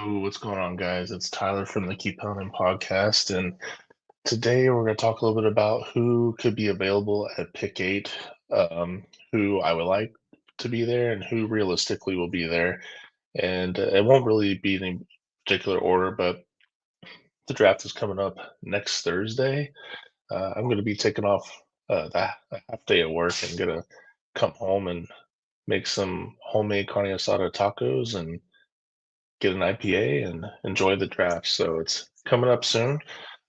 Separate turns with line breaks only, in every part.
Yo, what's going on, guys? It's Tyler from the Keep Pounding podcast, and today we're going to talk a little bit about who could be available at pick eight, who I would like to be there, and who realistically will be there. And it won't really be in any particular order, but the draft is coming up next Thursday. I'm going to be taking off a half day at work and going to come home and make some homemade carne asada tacos and get an IPA and enjoy the draft. So it's coming up soon.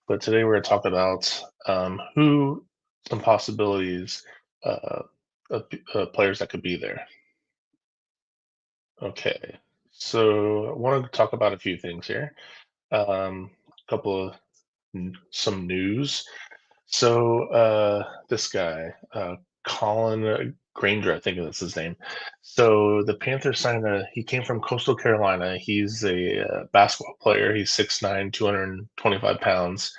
But today we're going to talk about who some possibilities uh, of players that could be there. Okay, so I wanted to talk about a few things here. A couple of some news. So this guy, Colin Granger, I think that's his name. So the Panthers signed a. He came from Coastal Carolina. He's a basketball player. He's 6'9", 225 pounds.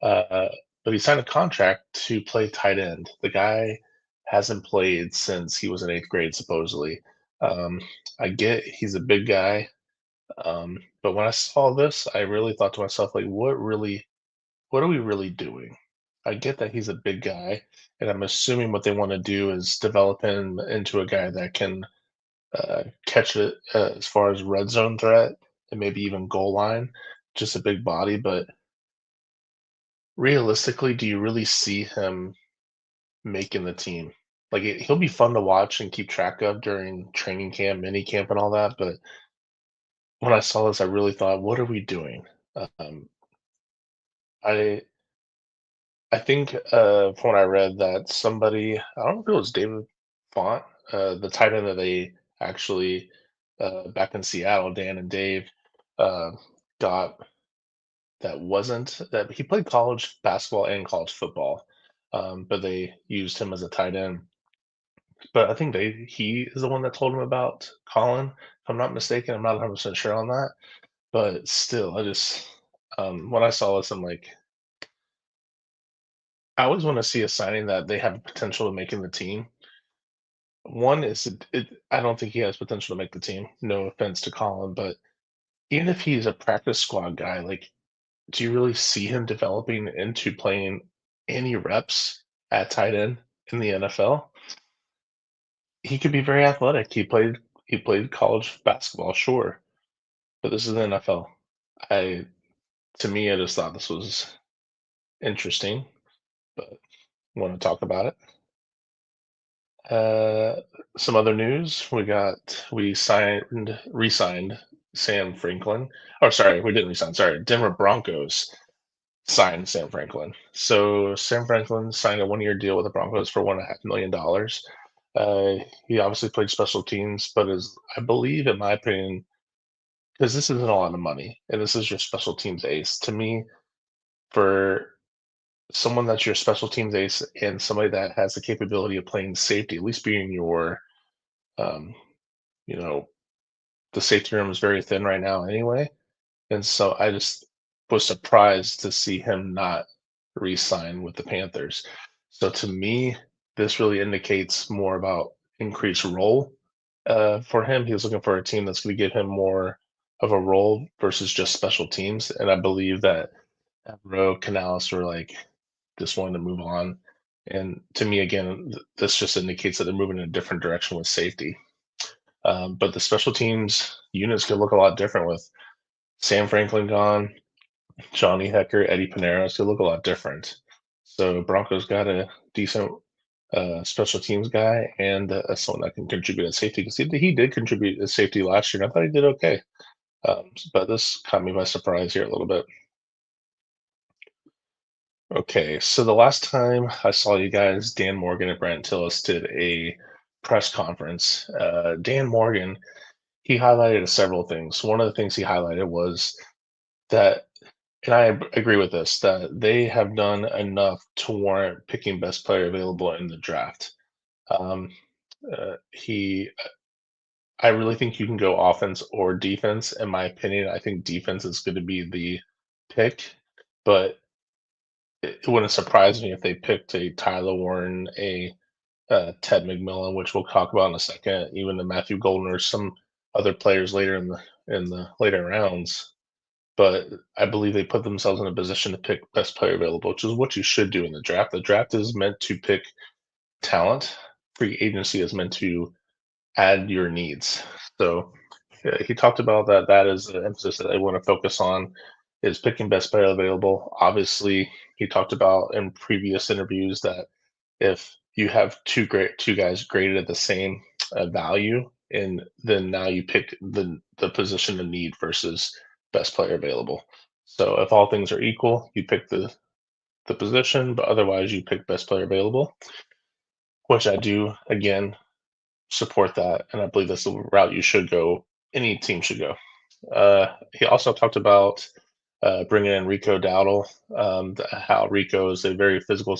Uh, but he signed a contract to play tight end. The guy hasn't played since he was in eighth grade, supposedly. Um, I get he's a big guy, but when I saw this, I really thought to myself, like, what are we really doing? I get that he's a big guy, and I'm assuming what they want to do is develop him into a guy that can catch it as far as red zone threat and maybe even goal line. Just a big body, but realistically, do you really see him making the team? Like he'll be fun to watch and keep track of during training camp, mini camp, and all that. But when I saw this, I really thought, what are we doing? Um, I I think from what I read that somebody, I don't know if it was David Font, the tight end that they actually back in Seattle, Dan and Dave uh, got that wasn't that he played college basketball and college football, but they used him as a tight end. But I think he is the one that told him about Colin, if I'm not mistaken. I'm not 100% sure on that, but still, I just when I saw this, I'm like, I always want to see a signing that they have potential of making the team. One is I don't think he has potential to make the team. No offense to Colin, but even if he's a practice squad guy, like, do you really see him developing into playing any reps at tight end in the NFL? He could be very athletic. He played college basketball, sure, but this is the NFL. I To me, I just thought this was interesting, but want to talk about it. Uh, some other news: we re-signed Sam Franklin. Or sorry, we didn't resign. Sorry, Denver Broncos signed Sam Franklin. So Sam Franklin signed a one-year deal with the Broncos for $1.5 million. He obviously played special teams, but is I believe, in my opinion, because this isn't a lot of money, and this is your special teams ace. To me, for someone that's your special teams ace and somebody that has the capability of playing safety, at least being your, um, you know, the safety room is very thin right now anyway. And so I just was surprised to see him not re-sign with the Panthers. So to me, this really indicates more about increased role for him. He was looking for a team that's going to give him more of a role versus just special teams. And I believe that Rowe, Canales were like just wanting to move on. And to me, again, this just indicates that they're moving in a different direction with safety. But the special teams units could look a lot different with Sam Franklin gone, Johnny Hecker, Eddie Panera. It's gonna look a lot different. So Broncos got a decent special teams guy and someone that can contribute at safety because he did contribute at safety last year, and I thought he did okay. But this caught me by surprise here a little bit. Okay, so the last time I saw you guys, Dan Morgan and Brent Tillis did a press conference. Dan Morgan, he highlighted several things. One of the things he highlighted was that, and I agree with this, that they have done enough to warrant picking best player available in the draft. Um, he, I really think you can go offense or defense. In my opinion, I think defense is going to be the pick, but it wouldn't surprise me if they picked a Tyler Warren, a Ted McMillan, which we'll talk about in a second, even the Matthew Golden or some other players later in the later rounds, but I believe they put themselves in a position to pick best player available, which is what you should do in the draft. The draft is meant to pick talent. Free agency is meant to add your needs. So he talked about that. That is the emphasis that they want to focus on is picking best player available. Obviously, he talked about in previous interviews that if you have two guys graded at the same value, and then now you pick the position of need versus best player available. So if all things are equal, you pick the position, but otherwise you pick best player available, which I do again support that, and I believe that's the route you should go. Any team should go. He also talked about bringing in Rico Dowdle. How Rico is a very physical,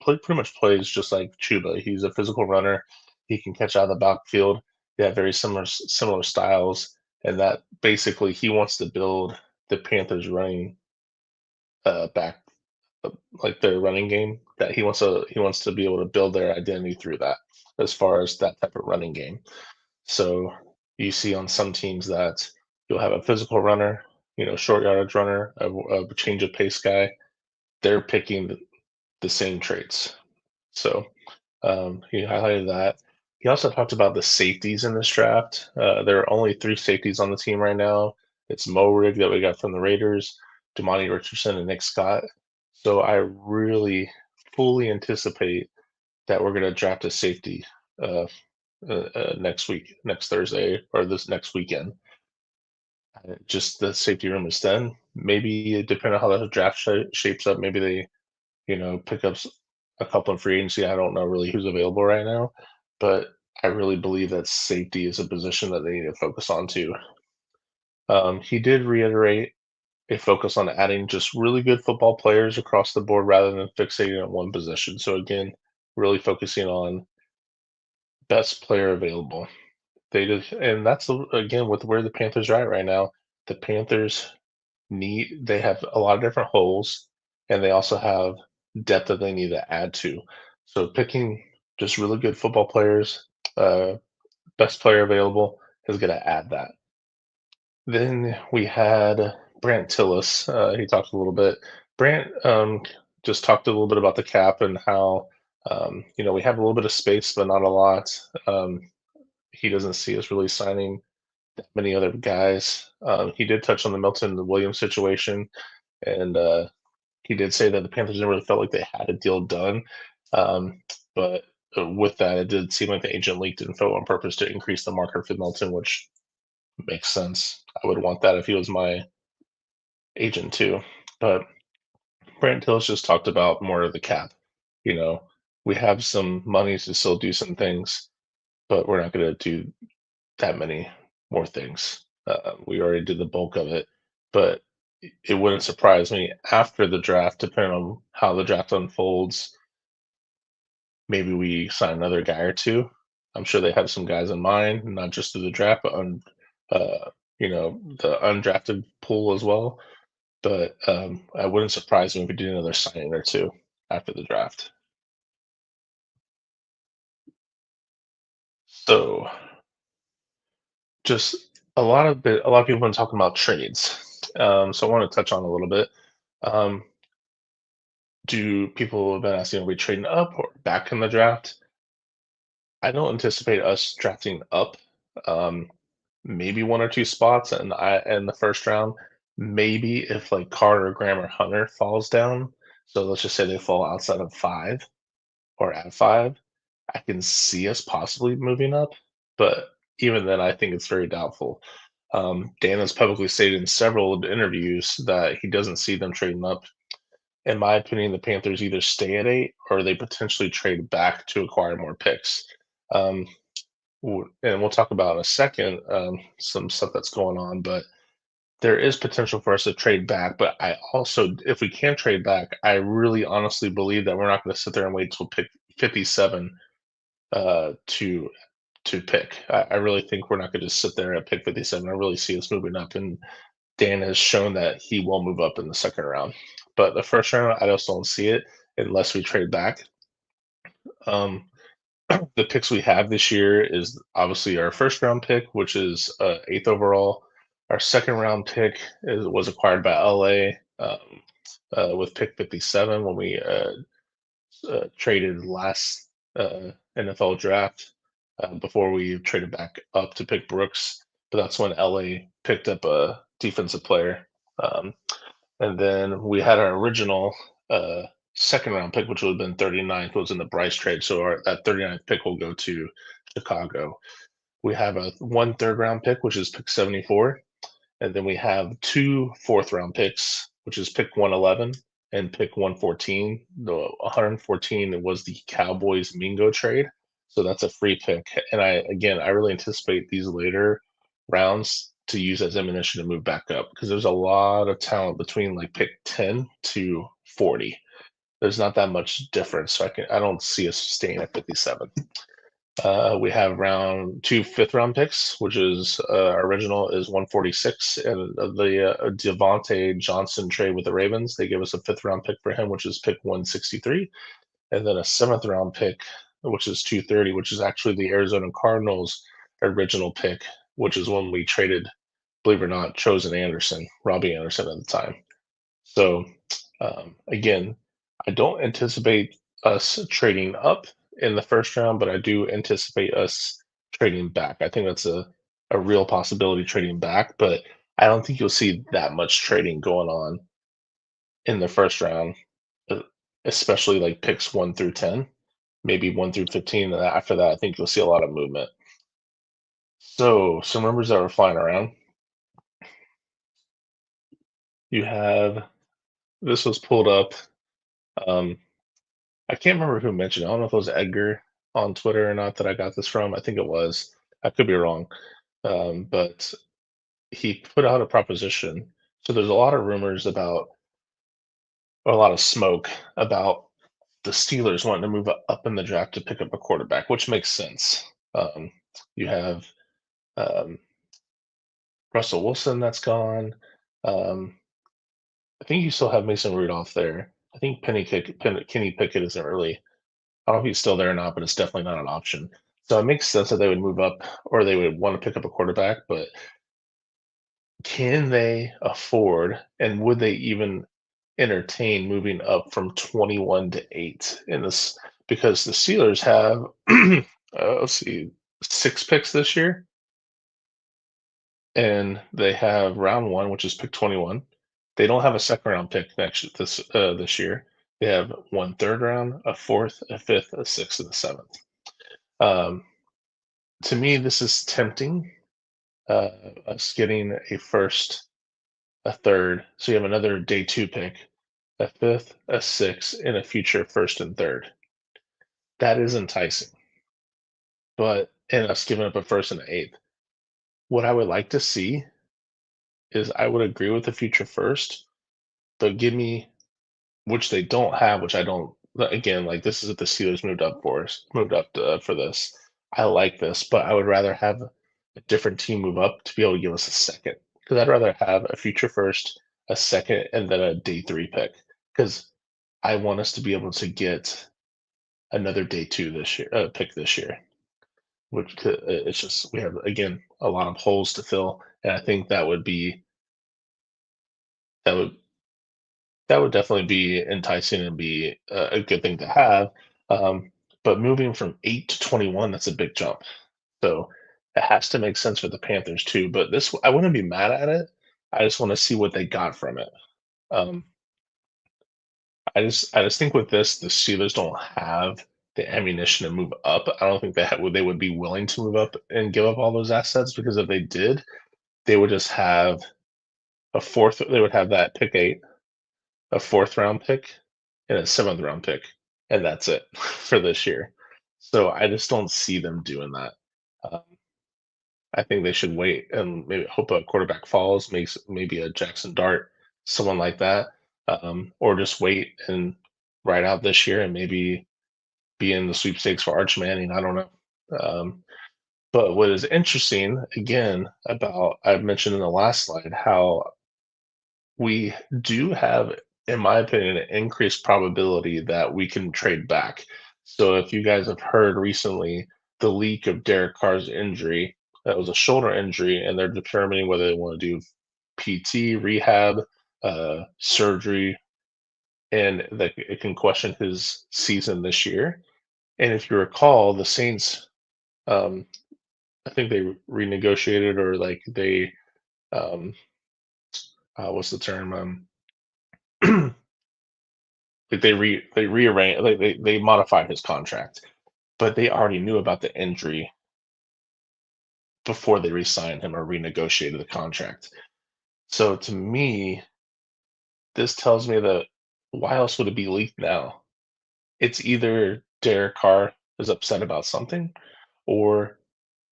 pretty much plays just like Chuba. He's a physical runner. He can catch out of the backfield. They have very similar styles, and that basically he wants to build the Panthers running back, like their running game. That he wants to be able to build their identity through that, as far as that type of running game. So you see on some teams that you'll have a physical runner, short yardage runner, a change of pace guy. They're picking the same traits. So he highlighted that. He also talked about the safeties in this draft. There are only three safeties on the team right now. It's Mo Rig that we got from the Raiders, Demani Richardson, and Nick Scott. So I really fully anticipate that we're going to draft a safety uh, next week, next Thursday, or this next weekend. Just the safety room is thin. Maybe depending on how the draft shapes up, maybe they, pick up a couple of free agency. I don't know really who's available right now, but I really believe that safety is a position that they need to focus on too. He did reiterate a focus on adding just really good football players across the board rather than fixating on one position. So again, really focusing on best player available. They just, and that's again with where the Panthers are at right now. The Panthers they have a lot of different holes, and they also have depth that they need to add to. So picking just really good football players, uh, best player available is going to add that. Then we had Brant Tillis. He talked a little bit. Brant just talked a little bit about the cap and how we have a little bit of space, but not a lot. He doesn't see us really signing many other guys. He did touch on the Milton Williams situation, and he did say that the Panthers didn't really felt like they had a deal done. Um, but with that, it did seem like the agent leaked info on purpose to increase the market for Milton, which makes sense. I would want that if he was my agent too. But Brent Tillis just talked about more of the cap. You know, we have some money to still do some things, but we're not going to do that many more things. We already did the bulk of it, but it wouldn't surprise me after the draft, depending on how the draft unfolds. Maybe we sign another guy or two. I'm sure they have some guys in mind, not just through the draft, but on, the undrafted pool as well. But I wouldn't surprise me if we did another signing or two after the draft. So just a lot of people have been talking about trades. So I want to touch on a little bit. Um, do people have been asking, are we trading up or back in the draft? I don't anticipate us drafting up. Um, maybe one or two spots in the first round. Maybe if like Carter, Graham, or Hunter falls down. So let's just say they fall outside of five or at five. I can see us possibly moving up, but even then, I think it's very doubtful. Dan has publicly stated in several interviews that he doesn't see them trading up. In my opinion, the Panthers either stay at 8 or they potentially trade back to acquire more picks. Um, and we'll talk about in a second some stuff that's going on, but there is potential for us to trade back. But I also, if we can trade back, I really honestly believe that we're not going to sit there and wait till pick 57 to pick. I really think we're not going to just sit there at pick 57. I really see us moving up, and Dan has shown that he will move up in the second round. But the first round, I just don't see it unless we trade back. Um, The picks we have this year is obviously our first round pick, which is eighth overall. Our second round pick was acquired by LA with pick 57 when we traded last NFL draft before we traded back up to pick Brooks. But that's when LA picked up a defensive player. Um, and then we had our original uh, second round pick, which would have been 39th, was in the Bryce trade. So that 39th pick will go to Chicago. We have a one third round pick, which is pick 74. And then we have two fourth round picks, which is pick 111 and pick 114. The 114 was the Cowboys Mingo trade. So that's a free pick. And I really anticipate these later rounds to use as ammunition to move back up because there's a lot of talent between like pick 10 to 40. There's not that much difference. So I don't see us staying at 57. We have round two fifth round picks, which is our original is 146, and the Devontae Johnson trade with the Ravens. They give us a fifth round pick for him, which is pick 163, and then a seventh round pick, which is 230, which is actually the Arizona Cardinals' original pick, which is when we traded, believe it or not, Chosen Anderson, Robbie Anderson at the time. So again, I don't anticipate us trading up in the first round, but I do anticipate us trading back. I think that's a real possibility trading back, but I don't think you'll see that much trading going on in the first round, uh, especially like picks 1 through 10, maybe 1 through 15. And after that, I think you'll see a lot of movement. So, some rumors that were flying around. You have this was pulled up. Um, I can't remember who mentioned it. I don't know if it was Edgar on Twitter or not that I got this from. I think it was. I could be wrong. But he put out a proposition. So there's a lot of rumors about, or a lot of smoke about the Steelers wanting to move up in the draft to pick up a quarterback, which makes sense. Um, you have um, Russell Wilson that's gone. Um, I think you still have Mason Rudolph there. I think Kenny Pickett isn't really. I don't know if he's still there or not, but it's definitely not an option. So it makes sense that they would move up or they would want to pick up a quarterback, but can they afford and would they even entertain moving up from 21 to 8 in this? Because the Steelers have, let's see, 6 picks this year, and they have round one, which is pick 21. They don't have a second round pick this year. They have one third round, a fourth, a fifth, a sixth, and a seventh. Um, to me, this is tempting. Uh, us getting a first, a third. So you have another day two pick, a fifth, a sixth, and a future first and third. That is enticing. But and us giving up a first and an eighth. What I would like to see is I would agree with the future first, but give me which they don't have, which I don't. Again, like this is what the Steelers moved up for this. I like this, but I would rather have a different team move up to be able to give us a second. Because I'd rather have a future first, a second, and then a day three pick. Because I want us to be able to get another day two this year, pick this year. It's just we have again a lot of holes to fill, and I think that would that would definitely be enticing and be a good thing to have. Um, but moving from 8 to 21, that's a big jump. So it has to make sense for the Panthers too. But this, I wouldn't be mad at it. I just want to see what they got from it. Um, I just think with this, the Steelers don't have the ammunition to move up. I don't think they would be willing to move up and give up all those assets because if they did, they would just have a fourth. They would have that pick 8, a fourth round pick, and a seventh round pick, and that's it for this year. So I just don't see them doing that. Um, I think they should wait and maybe hope a quarterback falls, makes maybe a Jackson Dart, someone like that, or just wait and ride out this year and maybe be in the sweepstakes for Arch Manning. I don't know. Um, but what is interesting, again, about I've mentioned in the last slide how we do have, in my opinion, an increased probability that we can trade back. So if you guys have heard recently, the leak of Derek Carr's injury, that was a shoulder injury, and they're determining whether they want to do PT, rehab, surgery, and that it can question his season this year. And if you recall, the Saints, um, I think they renegotiated or like they, um, what's the term? Like they rearranged, like they modified his contract, but they already knew about the injury before they re-signed him or renegotiated the contract. So to me, this tells me that why else would it be leaked now? It's either Derek Carr is upset about something, or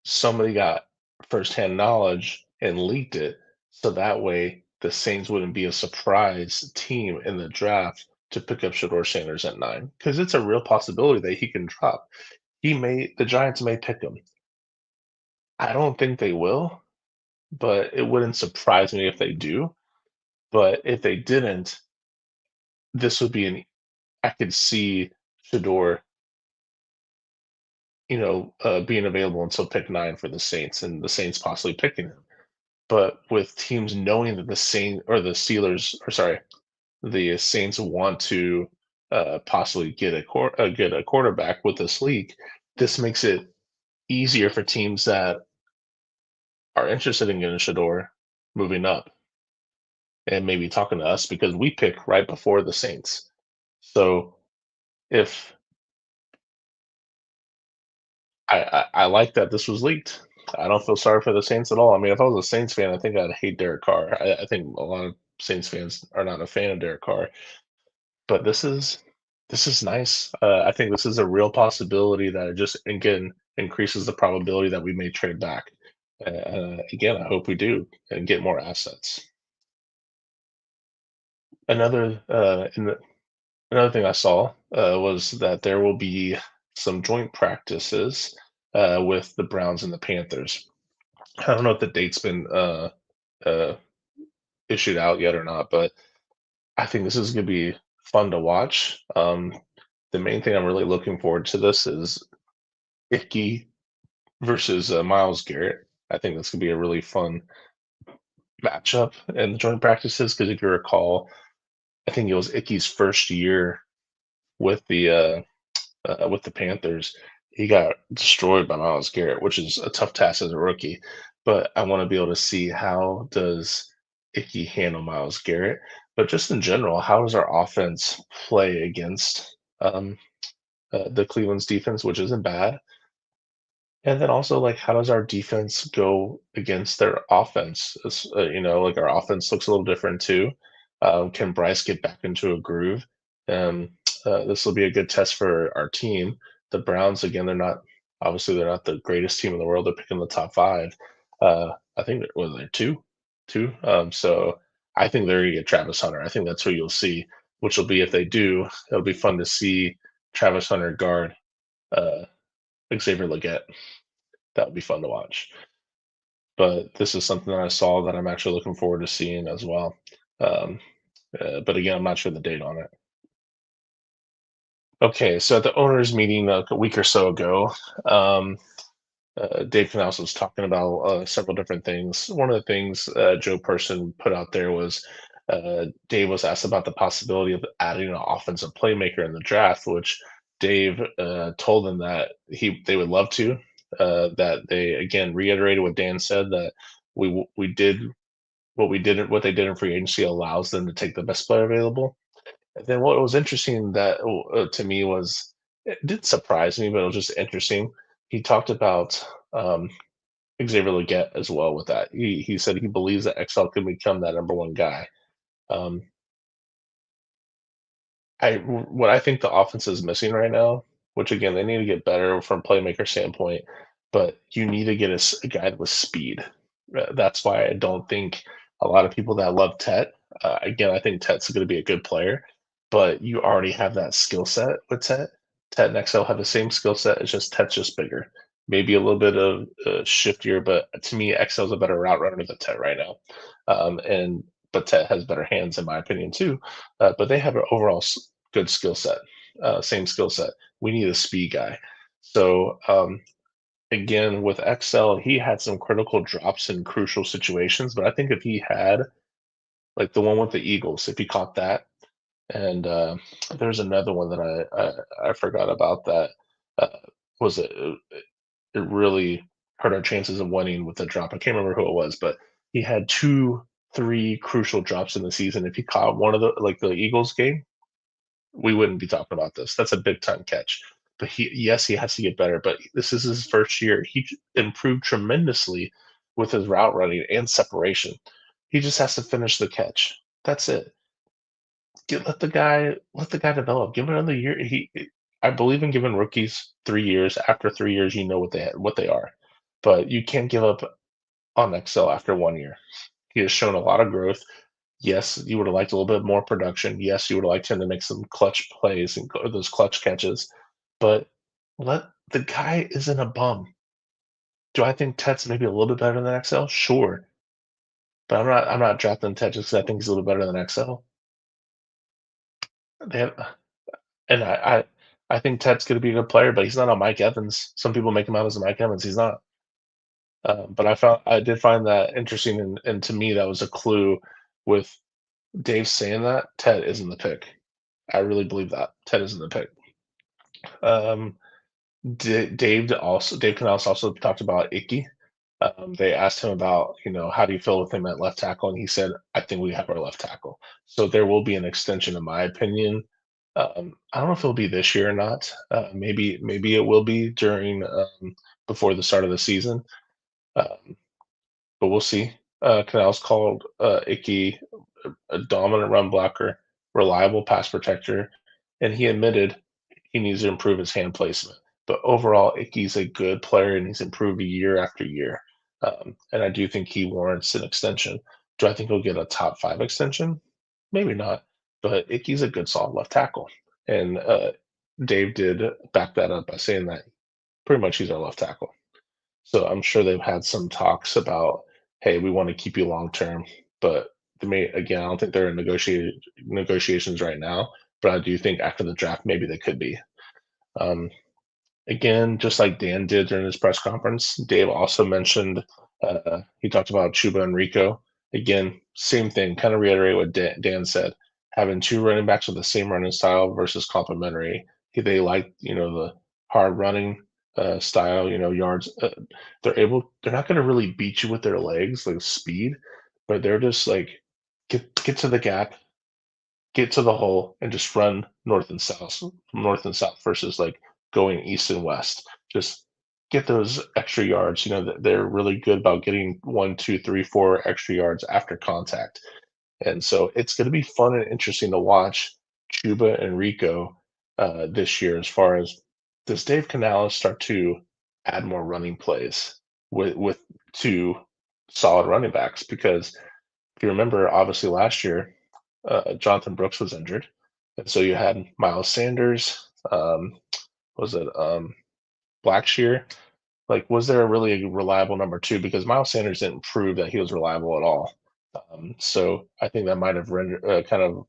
somebody got firsthand knowledge and leaked it, so that way the Saints wouldn't be a surprise team in the draft to pick up Shador Sanders at 9, because it's a real possibility that he can drop. The Giants may pick him. I don't think they will, but it wouldn't surprise me if they do. But if they didn't, this would be an I could see Shador, being available until pick 9 for the Saints and the Saints possibly picking him. But with teams knowing that the Saints or the Steelers, or sorry, the Saints want to possibly get a quarterback with this league, this makes it easier for teams that are interested in getting Shador moving up and maybe talking to us because we pick right before the Saints. So if I like that this was leaked. I don't feel sorry for the Saints at all. I mean, if I was a Saints fan, I think I'd hate Derek Carr. I think a lot of Saints fans are not a fan of Derek Carr, but this is nice. I think this is a real possibility that it just again increases the probability that we may trade back. Again, I hope we do and get more assets. Another another thing I saw was that there will be some joint practices with the Browns and the Panthers. I don't know if the date's been uh, issued out yet or not, but I think this is going to be fun to watch. The main thing I'm really looking forward to this is Icky versus Miles Garrett. I think that's going to be a really fun matchup in the joint practices because if you recall, I think it was Icky's first year with the Panthers. He got destroyed by Miles Garrett, which is a tough task as a rookie. But I want to be able to see how does Icky handle Miles Garrett. But just in general, how does our offense play against the Cleveland's defense, which isn't bad? And then also, like, how does our defense go against their offense? Like our offense looks a little different too. Can Bryce get back into a groove? Um, this will be a good test for our team. The Browns, again, they're not the greatest team in the world. They're picking the top five. I think they're two. So I think they're going to get Travis Hunter. I think that's who you'll see, which will be if they do. It'll be fun to see Travis Hunter guard uh, Xavier Legette. That would be fun to watch. But this is something that I saw that I'm actually looking forward to seeing as well. Um, but again, I'm not sure the date on it. Okay, so at the owners' meeting a week or so ago, um, Dave Canals was talking about several different things. One of the things Joe Person put out there was Dave was asked about the possibility of adding an offensive playmaker in the draft, which Dave told them that they would love to. That they again reiterated what Dan said that we did what they did in free agency allows them to take the best player available. And then what was interesting that to me was it did surprise me, but it was just interesting. He talked about Xavier Legette as well with that. He said he believes that XL could become that number one guy. Um, what I think the offense is missing right now, which again they need to get better from playmaker standpoint, but you need to get a guy with speed. That's why I don't think a lot of people that love Tet. Again, I think Tet's going to be a good player, but you already have that skill set with Tet. Tet and XL have the same skill set. It's just Tet's just bigger, maybe a little bit of shiftier, but to me, XL is a better route runner than Tet right now. And but Tet has better hands in my opinion too. But they have an overall good skill set, same skill set. We need a speed guy. So again, with XL, he had some critical drops in crucial situations, but I think if he had like the one with the Eagles, if he caught that, and there's another one that I forgot about that uh, was it really hurt our chances of winning with the drop. I can't remember who it was, but he had 2, 3 crucial drops in the season. If he caught one of the like the Eagles game, we wouldn't be talking about this. That's a big time catch. But yes, he has to get better. But this is his first year. He improved tremendously with his route running and separation. He just has to finish the catch. That's it. Let the guy develop. Give him another year. I believe in giving rookies 3 years. After 3 years, you know what they are. But you can't give up on Excel after 1 year. He has shown a lot of growth. Yes, you would have liked a little bit more production. Yes, you would have liked him to make some clutch plays and those clutch catches. But let the guy isn't a bum. Do I think Ted's maybe a little bit better than XL? Sure, but I'm not drafting Ted just because I think he's a little better than XL. They have, and I think Ted's going to be a good player, but he's not a Mike Evans. Some people make him out as a Mike Evans. He's not. But I did find that interesting, and to me that was a clue with Dave saying that Ted isn't the pick. I really believe that Ted isn't the pick. Um, Dave Canales also talked about Icky. They asked him about, how do you feel with him at left tackle, and he said, "I think we have our left tackle." So there will be an extension, in my opinion. I don't know if it'll be this year or not. Maybe it will be during before the start of the season, um, but we'll see. Canales called Icky a dominant run blocker, reliable pass protector, and he admitted he needs to improve his hand placement. But overall, Icky's a good player and he's improved year after year. And I do think he warrants an extension. Do I think he'll get a top 5 extension? Maybe not. But Icky's a good solid left tackle. And Dave did back that up by saying that pretty much he's our left tackle. So I'm sure they've had some talks about, hey, we want to keep you long term, but again, I don't think they're in negotiations right now. But I do think after the draft, maybe they could be. Um, Again, just like Dan did during his press conference, Dave also mentioned he talked about Chuba and Rico. Again, same thing, kind of reiterate what Dan said. Having two running backs with the same running style versus complementary. They like the hard running style, yards. They're not going to really beat you with their legs, like speed, but they're just like get to the gap, get to the hole and just run north and south versus like going east and west. Just get those extra yards. They're really good about getting 1, 2, 3, 4 extra yards after contact. And so it's going to be fun and interesting to watch Chuba and Rico this year. As far as does Dave Canales start to add more running plays with two solid running backs? Because if you remember, obviously last year Jonathan Brooks was injured, and so you had Miles Sanders. Was it Blackshear? Like, was there really a reliable number two? Because Miles Sanders didn't prove that he was reliable at all. So I think that might have kind of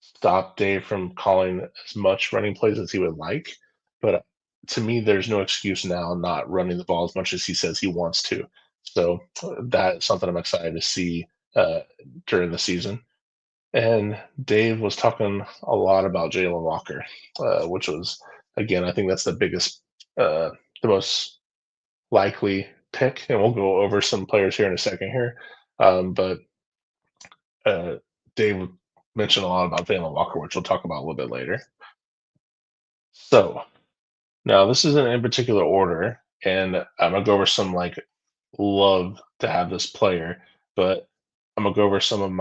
stopped Dave from calling as much running plays as he would like. But to me, there's no excuse now not running the ball as much as he says he wants to. So that's something I'm excited to see during the season. And Dave was talking a lot about Jalen Walker, which was, again, I think that's the most likely pick. And we'll go over some players here in a second here. But uh, Dave mentioned a lot about Jalen Walker, which we'll talk about a little bit later. So now this isn't in particular order, and I'm gonna go over some like love to have this player, but I'm gonna go over some of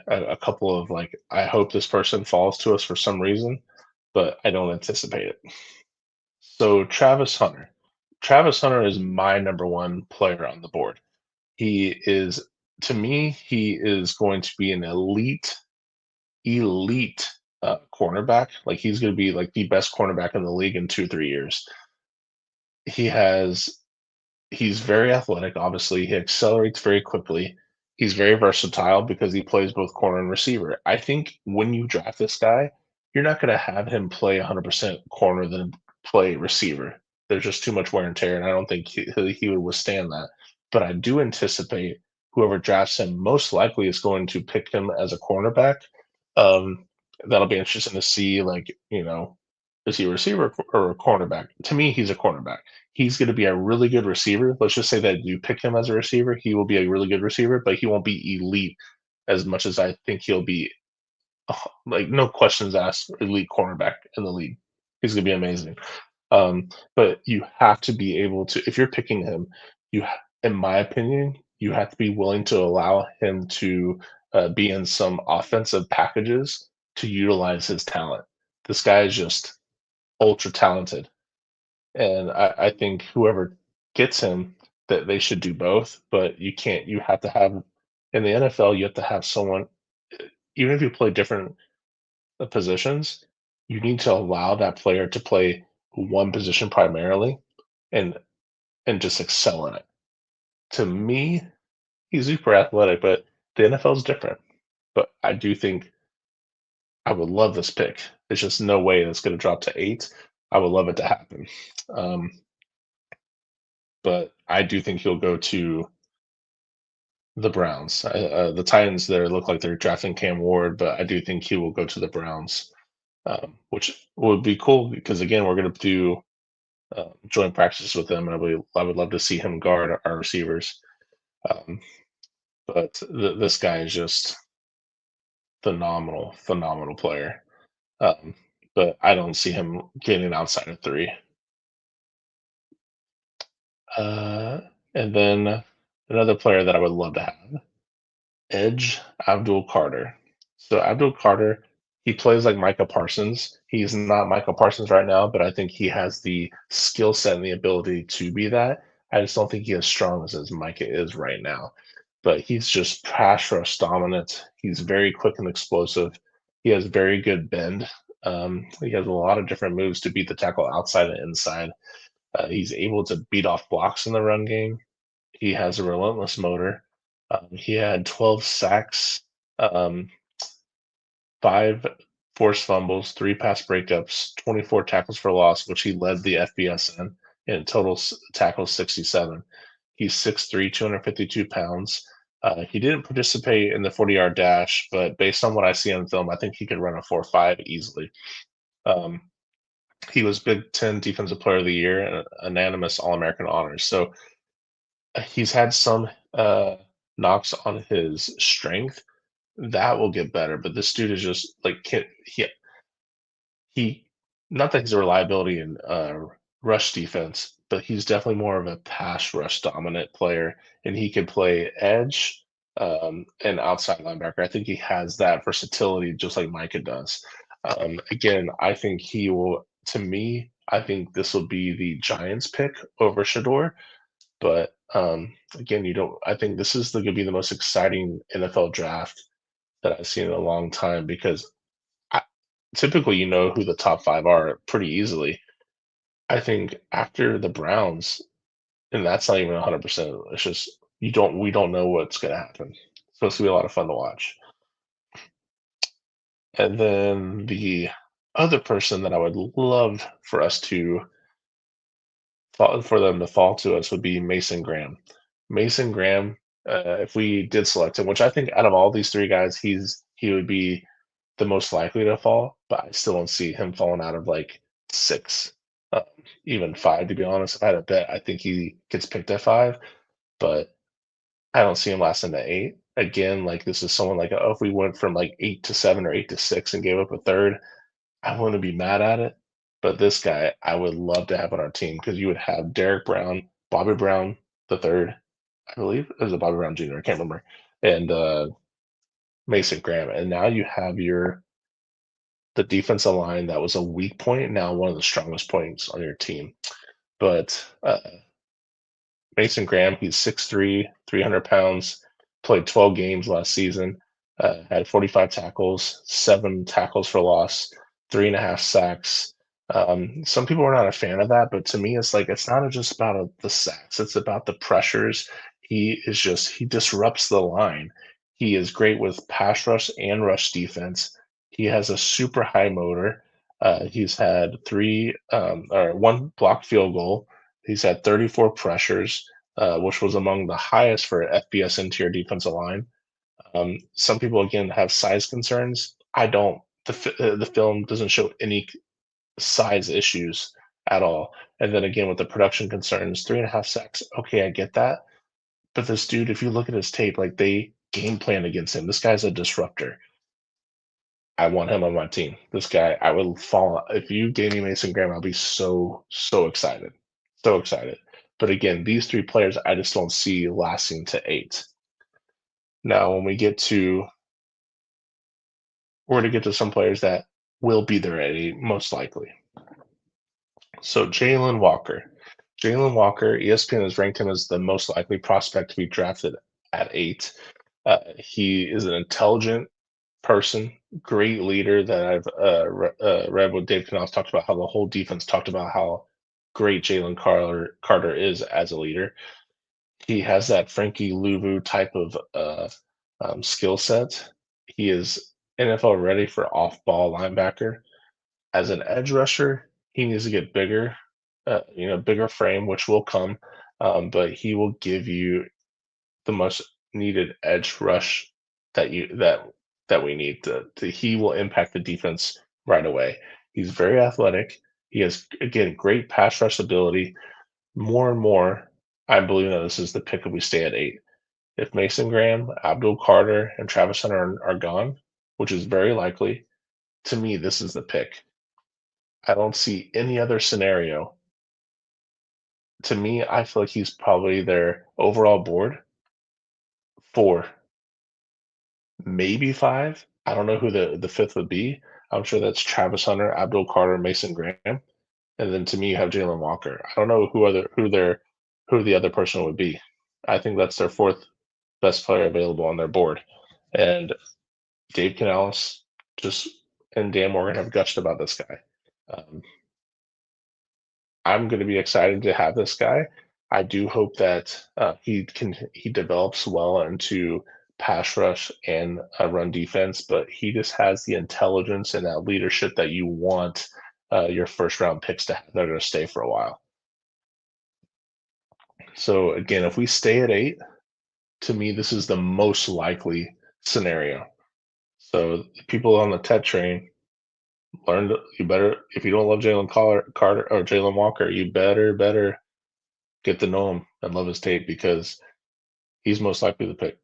a couple of like I hope this person falls to us for some reason, but I don't anticipate it. So Travis Hunter. Travis Hunter is my number one player on the board. He is to me, he is going to be an elite cornerback. Like he's going to be like the best cornerback in the league in 2 3 years. He has He's very athletic, obviously. He accelerates very quickly. He's very versatile because he plays both corner and receiver. I think when you draft this guy, you're not going to have him play 100% corner play receiver. There's just too much wear and tear, and I don't think he would withstand that. But I do anticipate whoever drafts him most likely is going to pick him as a cornerback. Um, that'll be interesting to see. Like, is he a receiver or a cornerback? To me, he's a cornerback. He's going to be a really good receiver. Let's just say that you pick him as a receiver, he will be a really good receiver, but he won't be elite as much as I think he'll be like no questions asked, elite cornerback in the league. He's gonna be amazing. But you have to be able to, if you're picking him, in my opinion, you have to be willing to allow him to be in some offensive packages to utilize his talent. This guy is just ultra talented, and I think whoever gets him, that they should do both. But you can't. You have to have in the NFL. You have to have someone, even if you play different positions, you need to allow that player to play one position primarily and just excel in it. To me, he's super athletic, but the NFL is different. But I do think I would love this pick. There's just no way that's going to drop to 8. I would love it to happen. Um, but I do think he'll go to the Browns. The Titans there look like they're drafting Cam Ward, but I do think he will go to the Browns, which would be cool because again, we're going to do joint practices with him, and I would love to see him guard our receivers. Um, but this guy is just phenomenal, phenomenal player. Um, but I don't see him getting outside of 3. Uh, and then another player that I would love to have, Edge Abdul Carter. So Abdul Carter, he plays like Micah Parsons. He's not Micah Parsons right now, but I think he has the skill set and the ability to be that. I just don't think he's as strong as Micah is right now. But he's just pass rush dominant. He's very quick and explosive. He has very good bend. He has a lot of different moves to beat the tackle outside and inside. He's able to beat off blocks in the run game. He has a relentless motor. He had 12 sacks, um, 5 forced fumbles, 3 pass breakups, 24 tackles for loss, which he led the FBS in total tackles 67. He's 6'3", 252 pounds. He didn't participate in the 40-yard dash, but based on what I see on film, I think he could run a 4.5 easily. Um, he was Big Ten Defensive Player of the Year and unanimous All-American honors. So he's had some knocks on his strength. That will get better, but this dude is just like he not that he's a reliability in rush defense, but he's definitely more of a pass rush dominant player, and he can play edge and outside linebacker. I think he has that versatility just like Micah does. Again, I think he will. To me, I think this will be the Giants pick over Shador. But again, you don't. I think this is going to be the most exciting NFL draft that I've seen in a long time because I, typically you know who the top 5 are pretty easily. I think after the Browns, and that's not even 100%. It's just we don't know what's going to happen. It's supposed to be a lot of fun to watch. And then the other person that I would love for us to for them to fall to us would be Mason Graham. Mason Graham, if we did select him, which I think out of all these 3 guys, he would be the most likely to fall, but I still don't see him falling out of like 6, uh, even 5. To be honest, if I had a bet, I think he gets picked at 5, but I don't see him lasting to 8. Again, like this is someone like if we went from like 8 to 7 or 8 to 6 and gave up a third, I wouldn't be mad at it. But this guy, I would love to have on our team because you would have Derek Brown, Bobby Brown the third, I believe it was a Bobby Brown Jr. I can't remember, and Mason Graham, and now you have the defensive line that was a weak point, now one of the strongest points on your team. But Mason Graham, he's 6'3", 300 pounds, played 12 games last season, had 45 tackles, 7 tackles for loss, 3.5 sacks. Some people are not a fan of that, but to me, it's like it's not just about the sacks; it's about the pressures. He disrupts the line. He is great with pass rush and rush defense. He has a super high motor. He's had three or one blocked field goal. He's had 34 pressures, which was among the highest for FBS interior defensive line. Some people again have size concerns. I don't. The film doesn't show any size issues at all. And then again with the production concerns, 3.5 sacks. Okay, I get that. But this dude, if you look at his tape, like they game plan against him. This guy's a disruptor. I want him on my team. This guy, I would fall if you gave me Mason Graham, I'll be so excited, so excited. But again, these three players, I just don't see lasting to 8. Now, when we get to we're going to get to some players that will be there at 8, most likely. So Jalen Walker. Jalen Walker, ESPN has ranked him as the most likely prospect to be drafted at 8. He is an intelligent person, great leader that I've read what Dave Knopf talked about how the whole defense talked about how great Jalen Carter is as a leader. He has that Frankie Louvu type of skill set. He is NFL ready for off-ball linebacker. As an edge rusher, he needs to get bigger, bigger frame, which will come, but he will give you the most needed edge rush that we need. He will impact the defense right away. He's very athletic. He has again great pass rush ability. More and more, I believe that this is the pick if we stay at 8. If Mason Graham, Abdul Carter, and Travis Hunter are gone, which is very likely, to me this is the pick. I don't see any other scenario. To me, I feel like he's probably their overall board 4, maybe 5. I don't know who the fifth would be. I'm sure that's Travis Hunter, Abdul Carter, Mason Graham, and then to me you have Jalen Walker. I don't know who the other person would be. I think that's their fourth best player available on their board. And Dave Canales just and Dan Morgan have gushed about this guy. Um, I'm going to be excited to have this guy. I do hope that he develops well into pass rush and run defense, but he just has the intelligence and that leadership that you want your first round picks to have. They're going to stay for a while. So again, if we stay at 8, to me, this is the most likely scenario. So people on the Ted train, you better if you don't love Carter or Jalen Walker, you better get to know him and love his tape because he's most likely the pick.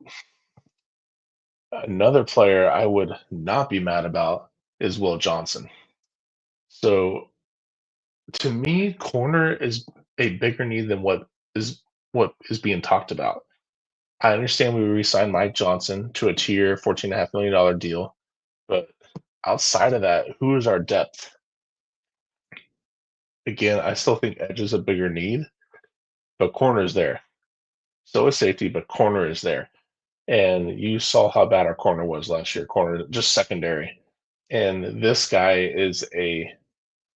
Another player I would not be mad about is Will Johnson. So to me, corner is a bigger need than what is being talked about. I understand we re-signed Mike Johnson to a tier $14.5 million deal, but outside of that, who is our depth? Again, I still think edge is a bigger need, but corner is there. So is safety, but corner is there. And you saw how bad our corner was last year, corner just secondary. And this guy is a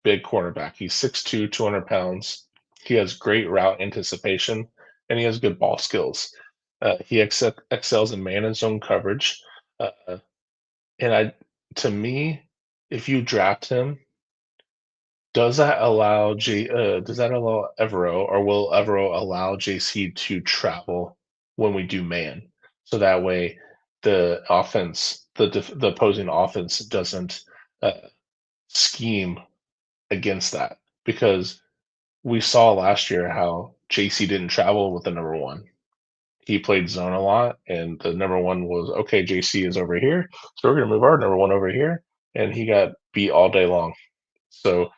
big cornerback. He's 6'2", 200 pounds. He has great route anticipation, and he has good ball skills. He excels in man and zone coverage. Uh, and to me, if you draft him, does that allow Evero or will Evero allow JC to travel when we do man? So that way the opposing offense doesn't scheme against that because we saw last year how JC didn't travel with the number 1. He played zone a lot, and the number 1 was, okay, JC is over here, so we're gonna move our number 1 over here, and he got beat all day long. So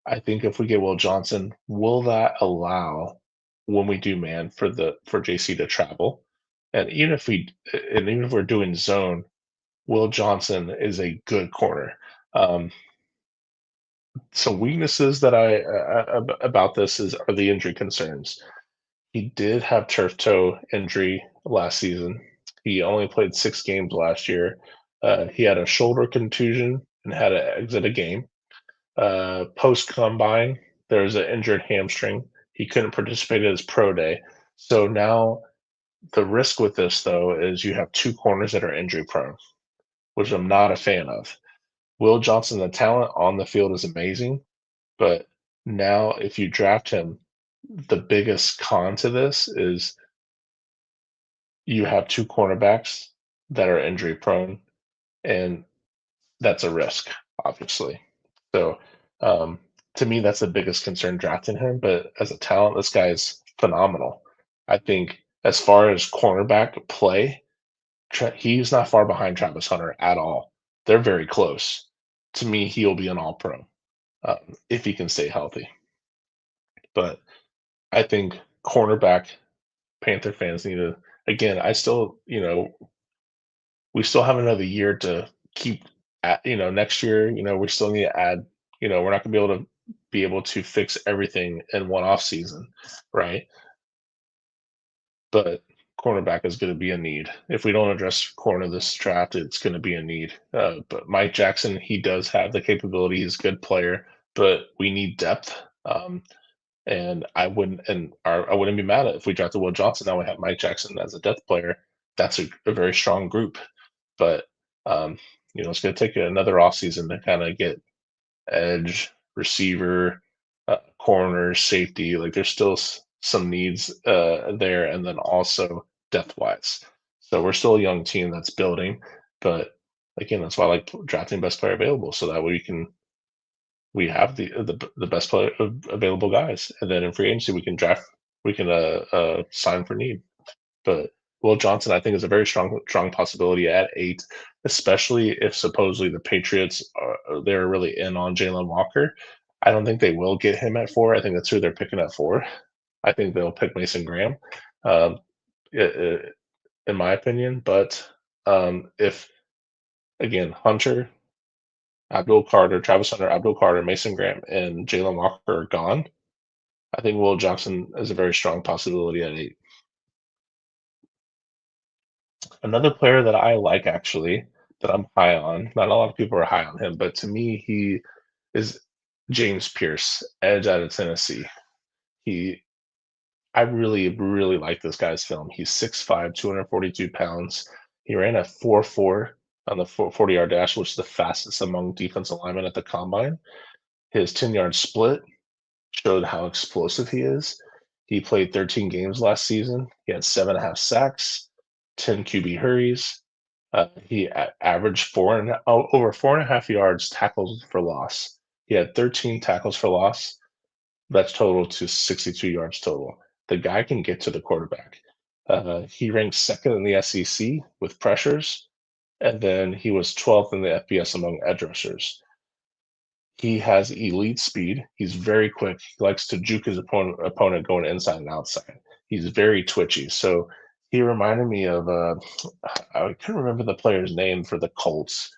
I think if we get Will Johnson, will that allow when we do man for JC to travel? And even if we're doing zone, Will Johnson is a good corner. Um, some weaknesses that about this are the injury concerns. He did have turf toe injury last season. He only played 6 games last year. He had a shoulder contusion and had to exit a game. Post combine, there's an injured hamstring. He couldn't participate in his pro day. So now the risk with this though is you have 2 corners that are injury prone, which I'm not a fan of. Will Johnson, the talent on the field is amazing, but now if you draft him, the biggest con to this is you have 2 cornerbacks that are injury prone, and that's a risk, obviously. So, um, to me, that's the biggest concern drafting him, but as a talent, this guy is phenomenal. I think as far as cornerback play, he's not far behind Travis Hunter at all. They're very close. To me, he'll be an all-pro, if he can stay healthy. But I think cornerback Panther fans need to again, I still, we still have another year to keep at, next year, we still need to add, we're not gonna be able to fix everything in one off season, right? But cornerback is gonna be a need. If we don't address corner this draft, it's gonna be a need. But Mike Jackson, he does have the capability. He's a good player, but we need depth. And I wouldn't be mad at if we drafted Will Johnson. Now we have Mike Jackson as a depth player. That's a very strong group. But um, it's going to take another offseason to kind of get edge, receiver, corner, safety. Like there's still some needs there, and then also depth wise. So we're still a young team that's building, but again, that's why I like drafting best player available, so that way we have the best player available guys, and then in free agency we can sign for need. But Will Johnson, I think, is a very strong possibility at 8, especially if supposedly the Patriots they're really in on Jalen Walker. I don't think they will get him at 4. I think that's who they're picking at 4. I think they'll pick Mason Graham, um, i- i- in my opinion. But if again Hunter, Abdul Carter, Travis Hunter, Abdul Carter, Mason Graham, and Jalen Walker are gone, I think Will Johnson is a very strong possibility at 8. Another player that I like actually, that I'm high on, not a lot of people are high on him, but to me, he is James Pierce, edge out of Tennessee. He I really, really like this guy's film. He's 6'5", 242 pounds. He ran a 4.4 on the 40-yard dash, which is the fastest among defensive linemen at the combine. His 10-yard split showed how explosive he is. He played 13 games last season. He had 7.5 sacks, 10 QB hurries. He averaged over 4.5 yards tackles for loss. He had 13 tackles for loss. That's total to 62 yards total. The guy can get to the quarterback. He ranked second in the SEC with pressures, and then he was 12th in the FBS among edge rushers. He has elite speed. He's very quick. He likes to juke his opponent going inside and outside. He's very twitchy. So he reminded me of I couldn't remember the player's name for the Colts,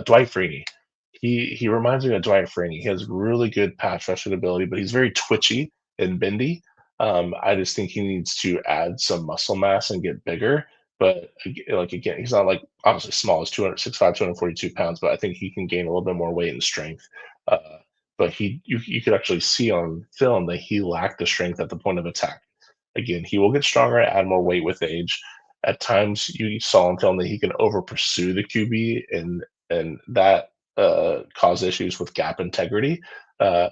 Dwight Freeney. He reminds me of Dwight Freeney. He has really good pass rushing ability, but he's very twitchy and bendy. I just think he needs to add some muscle mass and get bigger. But like again, he's not like obviously small. He's 206.5, 242 pounds, but I think he can gain a little bit more weight and strength. Uh, but you could actually see on film that he lacked the strength at the point of attack. Again, he will get stronger, add more weight with age. At times, you saw on film that he can over pursue the QB, and that cause issues with gap integrity. Uh,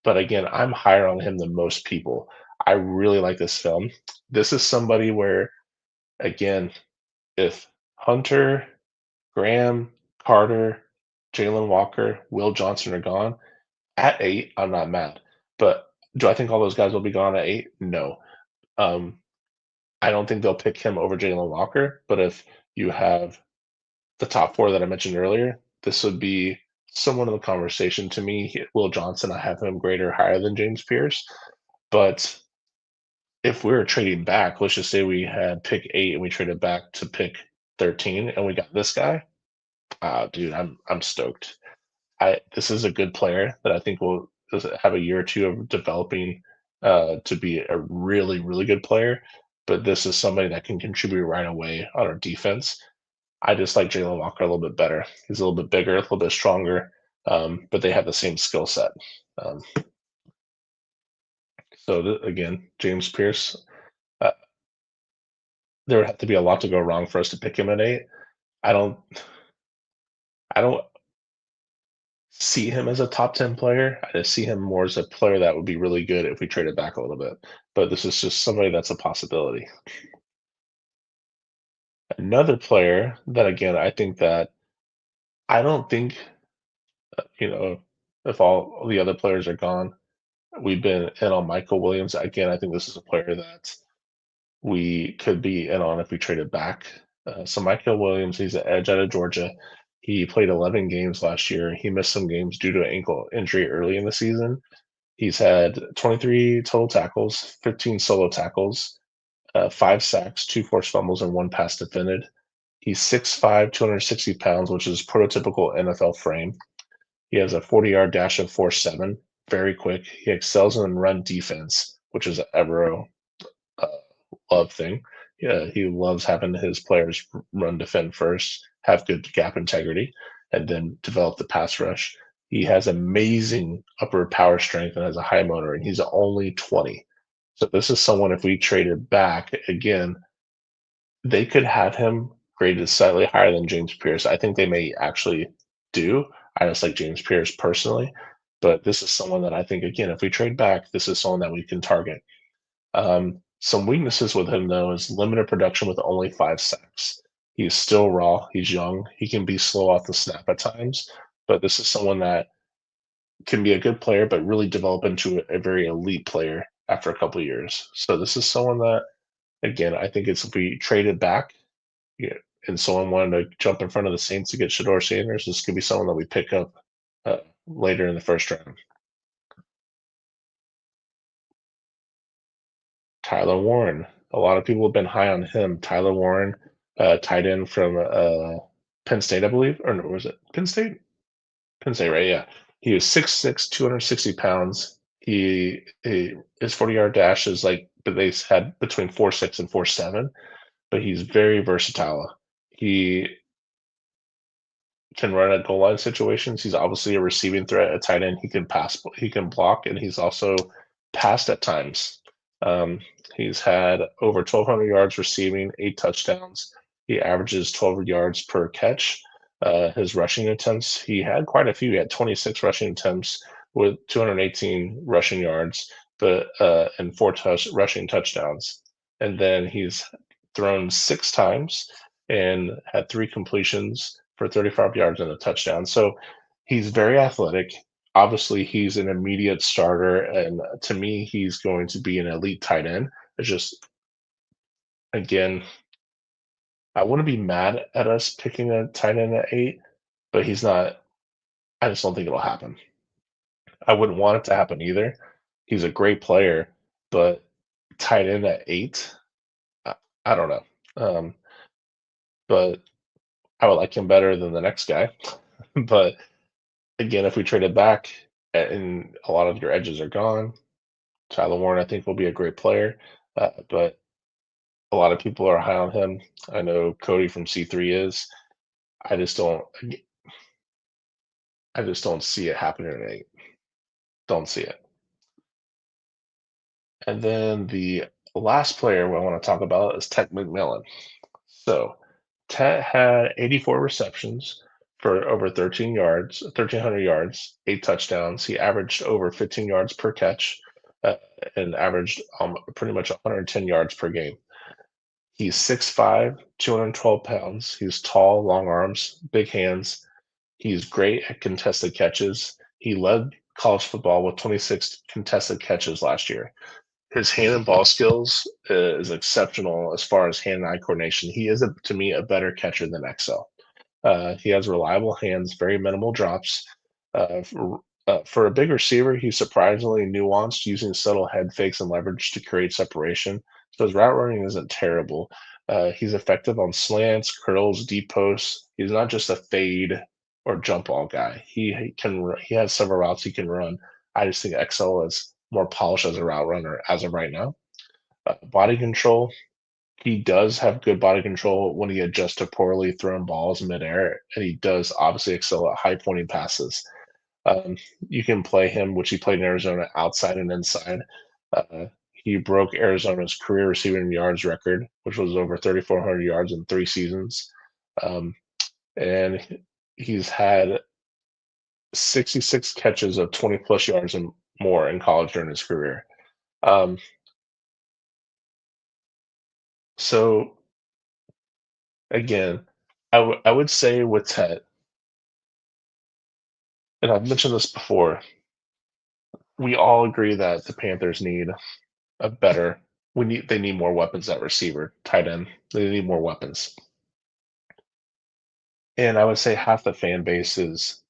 but again, I'm higher on him than most people. I really like this film. This is somebody where, again, if Hunter, Graham, Carter, Jalen Walker, Will Johnson are gone, at 8, I'm not mad. But do I think all those guys will be gone at 8? No. Um, I don't think they'll pick him over Jalen Walker, but if you have the top 4 that I mentioned earlier, this would be someone in the conversation to me. Will Johnson, I have him greater higher than James Pierce. But if we were trading back, let's just say we had pick 8 and we traded back to pick 13 and we got this guy. Dude, I'm stoked. I This is a good player that I think will have a year or 2 of developing to be a really, really good player. But this is somebody that can contribute right away on our defense. I just like Jalen Walker a little bit better. He's a little bit bigger, a little bit stronger, but they have the same skill set. Um, again, James Pierce, uh, there would have to be a lot to go wrong for us to pick him at 8. I don't, I don't. see him as a top 10 player. I just see him more as a player that would be really good if we traded back a little bit. But this is just somebody that's a possibility. Another player that again I think that I don't think you know if all the other players are gone, we've been in on Michael Williams. Again, I think this is a player that we could be in on if we traded back. So Michael Williams, he's an edge out of Georgia. He played 11 games last year. He missed some games due to an ankle injury early in the season. He's had 23 total tackles, 15 solo tackles, 5 sacks, 2 forced fumbles, and 1 pass defended. He's 6'5", 260 pounds, which is prototypical NFL frame. He has a 40-yard dash of 4.7, very quick. He excels in run defense, which is an Evero uh, love thing. Yeah, he loves having his players run defend first, have good gap integrity, and then develop the pass rush. He has amazing upper power strength and has a high motor, and he's only 20. So this is someone if we traded back again, they could have him graded slightly higher than James Pierce. I think they may actually do. I just like James Pierce personally, but this is someone that I think again, if we trade back, this is someone that we can target. Some weaknesses with him though is limited production with only 5 sacks. He's still raw. He's young. He can be slow off the snap at times, but this is someone that can be a good player, but really develop into a very elite player after a couple of years. So this is someone that, again, I think it's if we traded back, yeah, and someone wanted to jump in front of the Saints to get Shador Sanders, this could be someone that we pick up later in the first round. Tyler Warren. A lot of people have been high on him. Tyler Warren, tight end from Penn State, I believe, or no, was it Penn State? Penn State, right? Yeah. He was 6'6", 260 pounds. His 40-yard dash is like, but they had between 4.6 and 4.7. But he's very versatile. He can run at goal line situations. He's obviously a receiving threat, a tight end. He can pass, he can block, and he's also passed at times. Um, he's had over 1,200 yards receiving, 8 touchdowns. He averages 12 yards per catch. His rushing attempts, he had quite a few. He had 26 rushing attempts with 218 rushing yards, but and rushing touchdowns. And then he's thrown 6 times and had 3 completions for 35 yards and a touchdown. So he's very athletic. Obviously, he's an immediate starter, and to me, he's going to be an elite tight end. It's just, again, I wouldn't be mad at us picking a tight end at 8, but he's not. I just don't think it'll happen. I wouldn't want it to happen either. He's a great player, but tight end at 8, I, I don't know. But I would like him better than the next guy. But again, if we traded back and a lot of your edges are gone, Tyler Warren, I think, will be a great player. But a lot of people are high on him. I know Cody from C3 is. I just don't. I just don't see it happening at 8. Don't see it. And then the last player I want to talk about is Tech McMillan. So Tet had 84 receptions for over 1,300 yards, 8 touchdowns. He averaged over 15 yards per catch and averaged pretty much 110 yards per game. He's 6'5", 212 pounds. He's tall, long arms, big hands. He's great at contested catches. He led college football with 26 contested catches last year. His hand and ball skills is exceptional as far as hand-eye coordination. He is, to me, a better catcher than Excel. He has reliable hands, very minimal drops. For a big receiver, he's surprisingly nuanced, using subtle head fakes and leverage to create separation. So his route running isn't terrible. He's effective on slants, curls, deep posts. He's not just a fade or jump ball guy. He has several routes he can run. I just think Excel is more polished as a route runner as of right now. Body control, he does have good body control when he adjusts to poorly thrown balls midair, and he does obviously excel at high pointing passes. Um, you can play him, which he played in Arizona, outside and inside. He broke Arizona's career receiving yards record, which was over 3,400 yards in 3 seasons. And he's had 66 catches of 20 plus yards and more in college during his career. Um, so again, I would say with Tet, and I've mentioned this before, we all agree that the Panthers need a better they need more weapons at receiver, tight end. They need more weapons. And I would say half the fan base is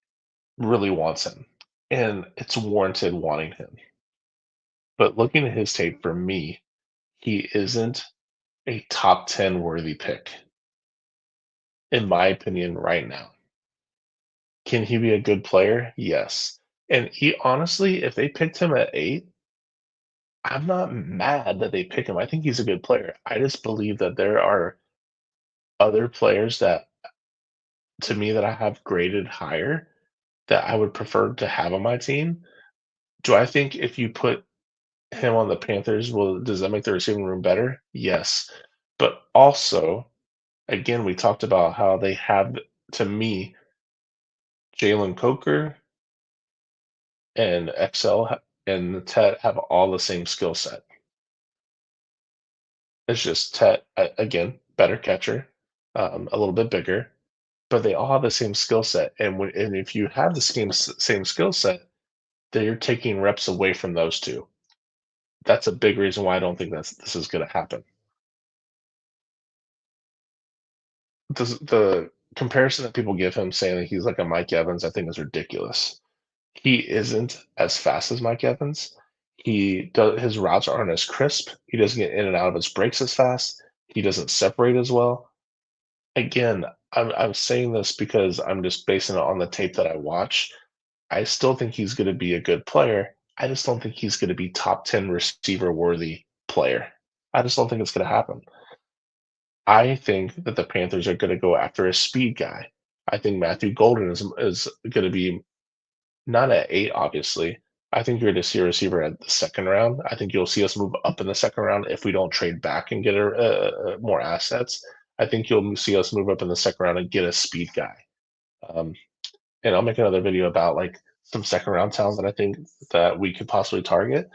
really wants him. And it's warranted wanting him. But looking at his tape for me, he isn't a top 10 worthy pick, in my opinion, right now. Can he be a good player? Yes. And he honestly, if they picked him at 8, I'm not mad that they pick him. I think he's a good player. I just believe that there are other players that, to me, that I have graded higher that I would prefer to have on my team. Do I think if you put him on the Panthers, does that make the receiving room better? Yes. But also, again, we talked about how they have, to me, Jalen Coker and and Tet have all the same skill set. It's just Tet, again, better catcher, a little bit bigger, but they all have the same skill set. And if you have the same skill set, then you're taking reps away from those two. That's a big reason why I don't think this is going to happen. The comparison that people give him saying that he's like a Mike Evans, I think is ridiculous. He isn't as fast as Mike Evans. His routes aren't as crisp. He doesn't get in and out of his breaks as fast. He doesn't separate as well. Again, I'm saying this because I'm just basing it on the tape that I watch. I still think he's going to be a good player. I just don't think he's going to be top 10 receiver worthy player. I just don't think it's going to happen. I think that the Panthers are going to go after a speed guy. I think Matthew Golden is going to be not at 8, obviously. I think you're going to see a receiver at the second round. I think you'll see us move up in the second round if we don't trade back and get more assets. I think you'll see us move up in the second round and get a speed guy. Um, and I'll make another video about like some second round talent that I think that we could possibly target.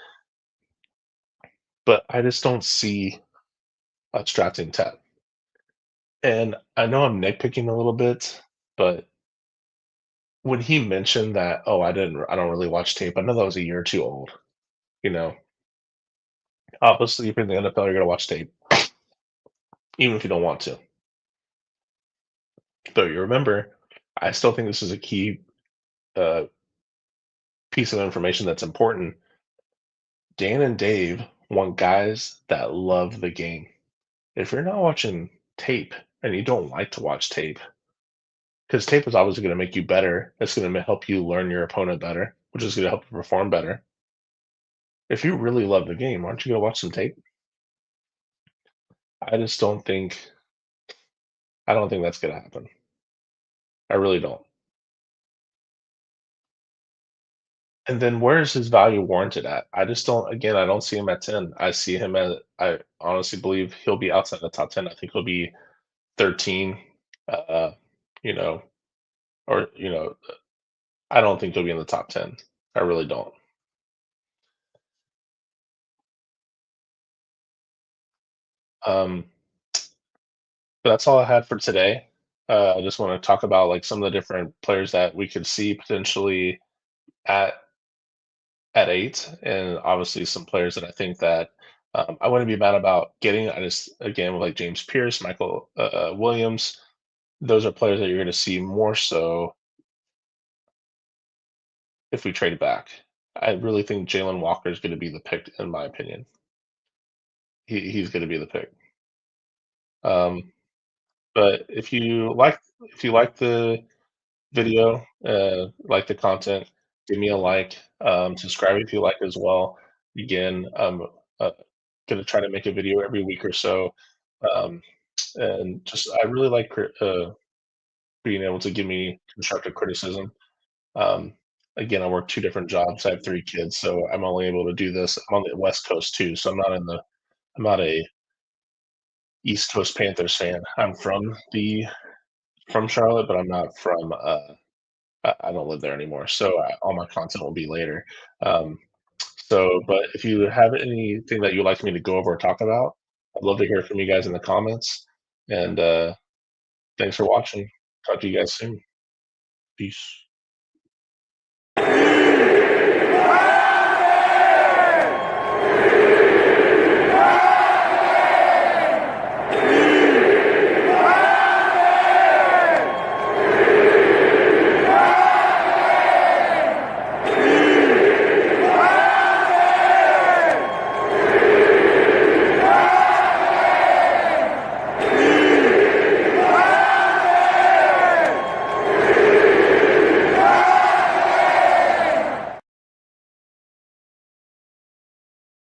But I just don't see us drafting 10. And I know I'm nitpicking a little bit, but when he mentioned that, "Oh, I don't really watch tape," I know that was a year or 2 old, you know? Obviously, if you're in the NFL, you're gonna watch tape, even if you don't want to. But you remember, I still think this is a key, uh, piece of information that's important. Dan and Dave want guys that love the game. If you're not watching tape and you don't like to watch tape, because tape is obviously gonna make you better, it's gonna help you learn your opponent better, which is gonna help you perform better. If you really love the game, aren't you gonna watch some tape? I just don't think I don't think that's gonna happen. I really don't. And then where is his value warranted at? I just don't again, I don't see him at 10. I see him at I honestly believe he'll be outside the top 10. I think he'll be 13, uh, you know, or, I don't think he'll be in the top 10. I really don't. Um, but that's all I had for today. I just want to talk about like some of the different players that we could see potentially at 8, and obviously some players that I think that I wouldn't be mad about getting. I just again with like James Pierce, Michael Williams, those are players that you're going to see more so if we trade back. I really think Jalen Walker is going to be the pick, in my opinion. He's going to be the pick. Um, but if you like the video, like the content, give me a like. Subscribe if you like as well. Again, I'm gonna try to make a video every week or so. Um, and just I really like being able to give me constructive criticism. Um, again, I work 2 different jobs. I have 3 kids, so I'm only able to do this. I'm on the West Coast too, so I'm not a East Coast Panthers fan. I'm from Charlotte, but I'm not from I don't live there anymore, so all my content will be later. Um, so, but if you have anything that you'd like me to go over or talk about, I'd love to hear from you guys in the comments. And thanks for watching. Talk to you guys soon. Peace.